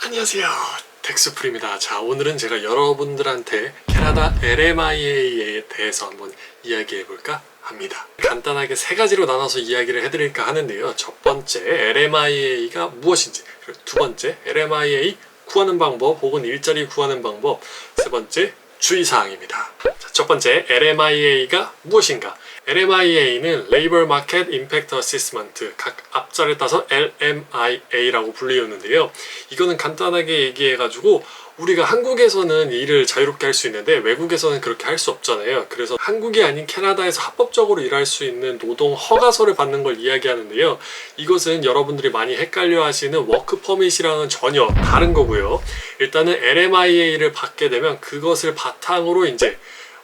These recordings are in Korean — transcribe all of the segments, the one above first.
안녕하세요, 덱스풀입니다. 자, 오늘은 제가 여러분들한테 캐나다 LMIA에 대해서 한번 이야기해볼까 합니다. 간단하게 세 가지로 나눠서 이야기를 해드릴까 하는데요. 첫 번째, LMIA가 무엇인지, 그리고 두 번째, LMIA 구하는 방법 혹은 일자리 구하는 방법, 세 번째, 주의사항입니다. 자, 첫 번째, LMIA가 무엇인가? LMIA는 Labor Market Impact Assessment, 각 앞자를 따서 LMIA라고 불리우는데요. 이거는 간단하게 얘기해가지고 우리가 한국에서는 일을 자유롭게 할 수 있는데 외국에서는 그렇게 할 수 없잖아요. 그래서 한국이 아닌 캐나다에서 합법적으로 일할 수 있는 노동 허가서를 받는 걸 이야기하는데요. 이것은 여러분들이 많이 헷갈려 하시는 워크 퍼밋이랑은 전혀 다른 거고요. 일단은 LMIA를 받게 되면 그것을 바탕으로 이제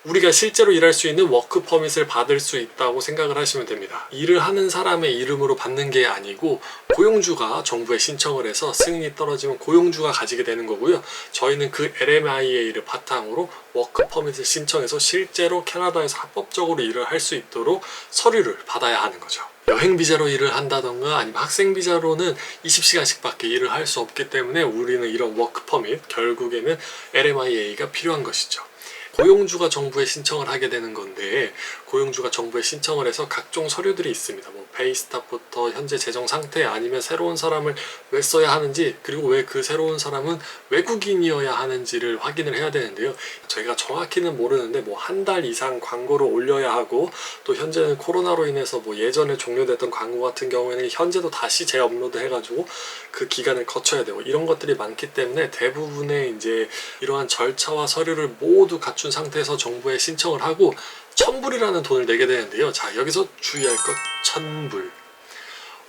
우리가 실제로 일할 수 있는 워크 퍼밋을 받을 수 있다고 생각을 하시면 됩니다. 일을 하는 사람의 이름으로 받는 게 아니고 고용주가 정부에 신청을 해서 승인이 떨어지면 고용주가 가지게 되는 거고요. 저희는 그 LMIA를 바탕으로 워크 퍼밋을 신청해서 실제로 캐나다에서 합법적으로 일을 할 수 있도록 서류를 받아야 하는 거죠. 여행 비자로 일을 한다던가 아니면 학생 비자로는 20시간씩 밖에 일을 할 수 없기 때문에 우리는 이런 워크 퍼밋, 결국에는 LMIA가 필요한 것이죠. 고용주가 정부에 신청을 하게 되는 건데, 고용주가 정부에 신청을 해서 각종 서류들이 있습니다. 뭐 페이스탑부터 현재 재정 상태, 아니면 새로운 사람을 왜 써야 하는지, 그리고 왜 그 새로운 사람은 외국인이어야 하는지를 확인을 해야 되는데요. 저희가 정확히는 모르는데 뭐 한 달 이상 광고를 올려야 하고, 또 현재는 코로나로 인해서 뭐 예전에 종료됐던 광고 같은 경우에는 현재도 다시 재업로드 해가지고 그 기간을 거쳐야 되고, 이런 것들이 많기 때문에 대부분의 이제 이러한 절차와 서류를 모두 갖춘 상태에서 정부에 신청을 하고 1,000불이라는 돈을 내게 되는데요. 자, 여기서 주의할 것, 1,000불.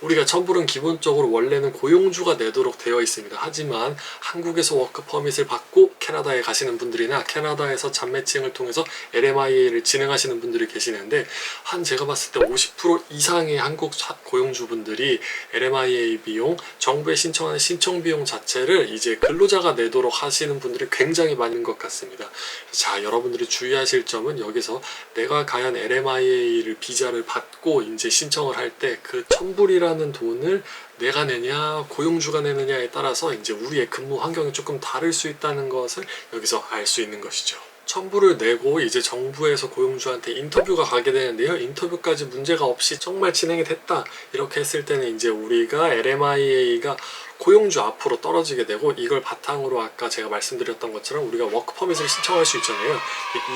우리가 1,000불은 기본적으로 원래는 고용주가 내도록 되어 있습니다. 하지만 한국에서 워크 퍼밋을 받고 캐나다에 가시는 분들이나 캐나다에서 잡 매칭을 통해서 LMIA를 진행하시는 분들이 계시는데, 한 제가 봤을 때 50% 이상의 한국 고용주분들이 LMIA 비용, 정부에 신청하는 신청 비용 자체를 이제 근로자가 내도록 하시는 분들이 굉장히 많은 것 같습니다. 자, 여러분들이 주의하실 점은, 여기서 내가 과연 LMIA를 비자를 받고 이제 신청을 할 때 그 1,000불이라는 돈을 내가 내냐 고용주가 내느냐에 따라서 이제 우리의 근무 환경이 조금 다를 수 있다는 것을 여기서 알 수 있는 것이죠. 1,000불을 내고 이제 정부에서 고용주한테 인터뷰가 가게 되는데요. 인터뷰까지 문제가 없이 정말 진행이 됐다, 이렇게 했을 때는 이제 우리가 LMIA가 고용주 앞으로 떨어지게 되고, 이걸 바탕으로 아까 제가 말씀드렸던 것처럼 우리가 워크 퍼밋을 신청할 수 있잖아요.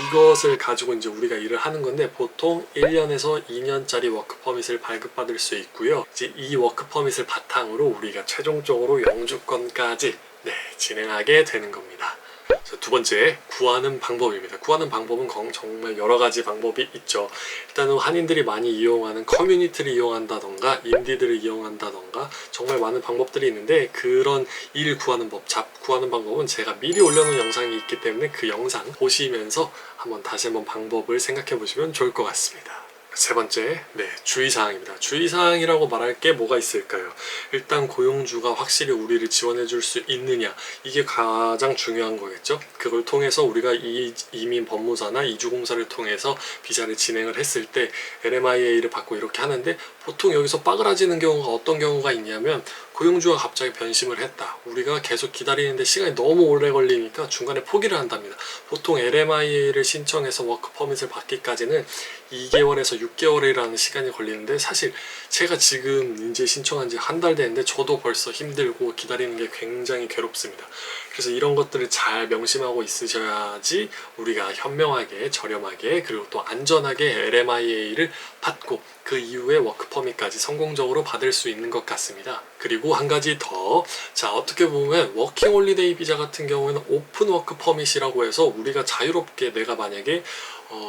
이것을 가지고 이제 우리가 일을 하는 건데, 보통 1년에서 2년짜리 워크 퍼밋을 발급받을 수 있고요. 이제 이 워크 퍼밋을 바탕으로 우리가 최종적으로 영주권까지 진행하게 되는 겁니다. 두 번째, 구하는 방법입니다. 구하는 방법은 정말 여러 가지 방법이 있죠. 일단은 한인들이 많이 이용하는 커뮤니티를 이용한다던가 인디드를 이용한다던가 정말 많은 방법들이 있는데, 그런 일 구하는 법, 잡 구하는 방법은 제가 미리 올려놓은 영상이 있기 때문에 그 영상 보시면서 다시 한번 방법을 생각해 보시면 좋을 것 같습니다. 세 번째, 주의사항입니다. 주의사항이라고 말할 게 뭐가 있을까요? 일단 고용주가 확실히 우리를 지원해 줄 수 있느냐, 이게 가장 중요한 거겠죠. 그걸 통해서 우리가 이민 법무사나 이주공사를 통해서 비자를 진행을 했을 때 LMIA를 받고 이렇게 하는데, 보통 여기서 빠그라지는 경우가 어떤 경우가 있냐면, 고용주가 갑자기 변심을 했다, 우리가 계속 기다리는데 시간이 너무 오래 걸리니까 중간에 포기를 한답니다. 보통 LMIA를 신청해서 워크 퍼밋을 받기까지는 2개월에서 6개월이라는 시간이 걸리는데, 사실 제가 지금 이제 신청한 지 한 달 됐는데 저도 벌써 힘들고 기다리는 게 굉장히 괴롭습니다. 그래서 이런 것들을 잘 명심하고 있으셔야지 우리가 현명하게, 저렴하게, 그리고 또 안전하게 LMIA를 받고 그 이후에 워크 퍼밋까지 성공적으로 받을 수 있는 것 같습니다. 그리고 한 가지 더, 자, 어떻게 보면 워킹 홀리데이 비자 같은 경우에는 오픈 워크 퍼밋이라고 해서 우리가 자유롭게, 내가 만약에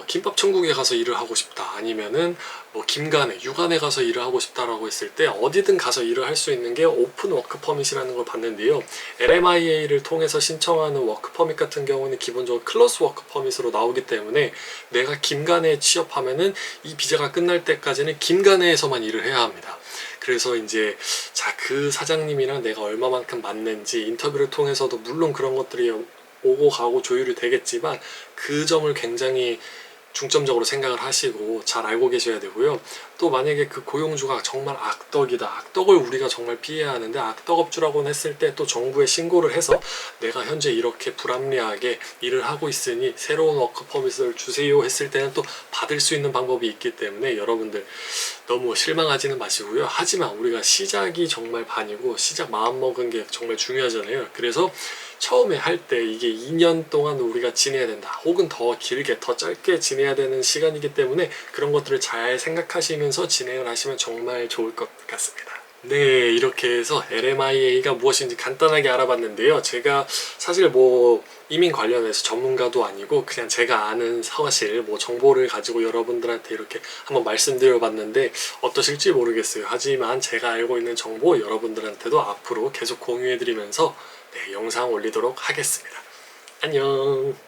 김밥 천국에 가서 일을 하고 싶다, 아니면은 뭐 김간에, 육안에 가서 일을 하고 싶다라고 했을 때 어디든 가서 일을 할 수 있는 게 오픈 워크 퍼밋이라는 걸 받는데요. LMIA를 통해서 신청하는 워크 퍼밋 같은 경우는 기본적으로 클로스 워크 퍼밋으로 나오기 때문에, 내가 김간에 취업하면은 이 비자가 끝날 때까지는 김간에에서만 일을 해야 합니다. 그래서 이제 그 사장님이랑 내가 얼마만큼 맞는지 인터뷰를 통해서도 물론 그런 것들이 오고 가고 조율이 되겠지만, 그 점을 굉장히 중점적으로 생각을 하시고 잘 알고 계셔야 되고요. 또 만약에 그 고용주가 정말 악덕이다, 악덕을 우리가 정말 피해야 하는데 악덕업주라고 했을 때 또 정부에 신고를 해서 내가 현재 이렇게 불합리하게 일을 하고 있으니 새로운 워크 퍼밋을 주세요 했을 때는 또 받을 수 있는 방법이 있기 때문에 여러분들 너무 실망하지는 마시고요. 하지만 우리가 시작이 정말 반이고 시작 마음먹은 게 정말 중요하잖아요. 그래서 처음에 할 때 이게 2년 동안 우리가 지내야 된다, 혹은 더 길게 더 짧게 지내야 되는 시간이기 때문에 그런 것들을 잘 생각하시면서 진행을 하시면 정말 좋을 것 같습니다. 네, 이렇게 해서 LMIA가 무엇인지 간단하게 알아봤는데요. 제가 사실 뭐 이민 관련해서 전문가도 아니고 그냥 제가 아는 사실 뭐 정보를 가지고 여러분들한테 이렇게 한번 말씀드려 봤는데 어떠실지 모르겠어요. 하지만 제가 알고 있는 정보 여러분들한테도 앞으로 계속 공유해 드리면서 네, 영상 올리도록 하겠습니다. 안녕.